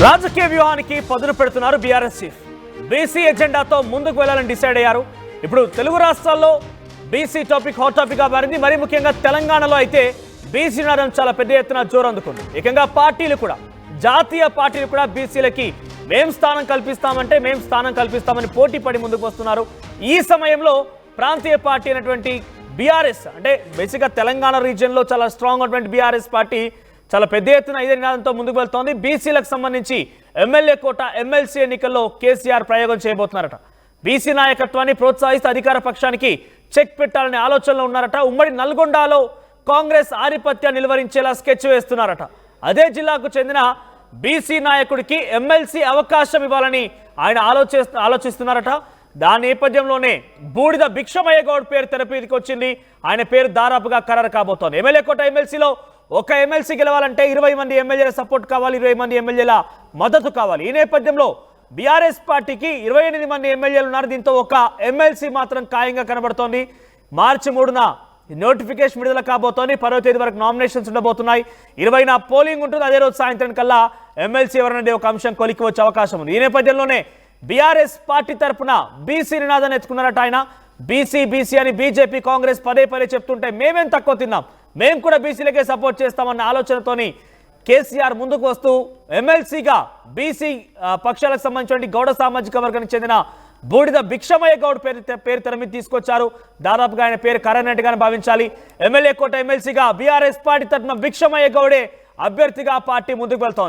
రాజకీయ వ్యూహానికి పదును పెడుతున్నారు బీఆర్ఎస్ చీఫ్. బీసీ ఎజెండాతో ముందుకు వెళ్లాలని డిసైడ్ అయ్యారు. ఇప్పుడు తెలుగు రాష్ట్రాల్లో బీసీ టాపిక్ హాట్ టాపిక్ గా మారింది. మరి ముఖ్యంగా తెలంగాణలో అయితే బీసీ నాదం చాలా పెద్ద ఎత్తున జోరు అందుకుంది. ఏకంగా పార్టీలు కూడా, జాతీయ పార్టీలు కూడా బీసీలకి మేం స్థానం కల్పిస్తామని పోటీ పడి ముందుకు వస్తున్నారు. ఈ సమయంలో ప్రాంతీయ పార్టీ అయినటువంటి బీఆర్ఎస్, అంటే బేసిక్గా తెలంగాణ రీజియన్లో చాలా స్ట్రాంగ్ ఉన్నటువంటి బీఆర్ఎస్ పార్టీ చాలా పెద్ద ఎత్తున ఇదే నినాదంతో ముందుకు వెళ్తోంది. బీసీలకు సంబంధించి ఎమ్మెల్యే కోట, ఎమ్మెల్సీ ఎన్నికల్లో కేసీఆర్ ప్రయోగం చేయబోతున్నారట. బీసీ నాయకత్వాన్ని ప్రోత్సహిస్తూ అధికార పక్షానికి చెక్ పెట్టాలనే ఆలోచనలో ఉన్నారట. ఉమ్మడి నల్గొండలో కాంగ్రెస్ ఆధిపత్యాన్ని నిలువరించేలా స్కెచ్ వేస్తున్నారట. అదే జిల్లాకు చెందిన బీసీ నాయకుడికి ఎమ్మెల్సీ అవకాశం ఇవ్వాలని ఆయన ఆలోచిస్తున్నారట. దాని నేపథ్యంలోనే బూడిద భిక్షమయ్య గౌడ్ పేరు తెరపీదికి వచ్చింది. ఆయన పేరు దాదాపుగా ఖరారు కాబోతోంది. ఎమ్మెల్యే కోట ఎమ్మెల్సీలో ఒక ఎమ్మెల్సీ గెలవాలంటే 20 మంది ఎమ్మెల్యేల సపోర్ట్ కావాలి, 20 మంది ఎమ్మెల్యేల మద్దతు కావాలి. ఈ నేపథ్యంలో బీఆర్ఎస్ పార్టీకి 28 మంది ఎమ్మెల్యేలు ఉన్నారు. దీంతో ఒక ఎమ్మెల్సీ మాత్రం ఖాయంగా కనబడుతోంది. మార్చి 3న నోటిఫికేషన్ విడుదల కాబోతోంది. 10వ తేదీ వరకు నామినేషన్స్ ఉండబోతున్నాయి. 20న పోలింగ్ ఉంటుంది. అదే రోజు సాయంత్రం కల్లా ఎమ్మెల్సీ ఎవరనేది ఒక అంశం కొలికి వచ్చే అవకాశం ఉంది. ఈ నేపథ్యంలోనే బీఆర్ఎస్ పార్టీ తరఫున బీసీ నినాదాన్ని ఎత్తుకున్నారట ఆయన. బీసీ అని బీజేపీ, కాంగ్రెస్ పదే చెప్తుంటే మేమేం తక్కువ తిన్నాం, మేము కూడా బీసీలకే సపోర్ట్ చేస్తామన్న ఆలోచనతోని కేసీఆర్ ముందుకు వస్తూ ఎమ్మెల్సీగా బీసీ పక్షాలకు సంబంధించిన గౌడ సామాజిక వర్గానికి చెందిన బూడిద భిక్షమయ్య గౌడ్ పేరు తెర మీద తీసుకొచ్చారు. దాదాపుగా ఆయన పేరు ఖరైనట్టుగానే భావించాలి. ఎమ్మెల్యే కోట ఎమ్మెల్సీగా బీఆర్ఎస్ పార్టీ తరఫున భిక్షమయ్య గౌడే అభ్యర్థిగా పార్టీ ముందుకు వెళ్తోంది.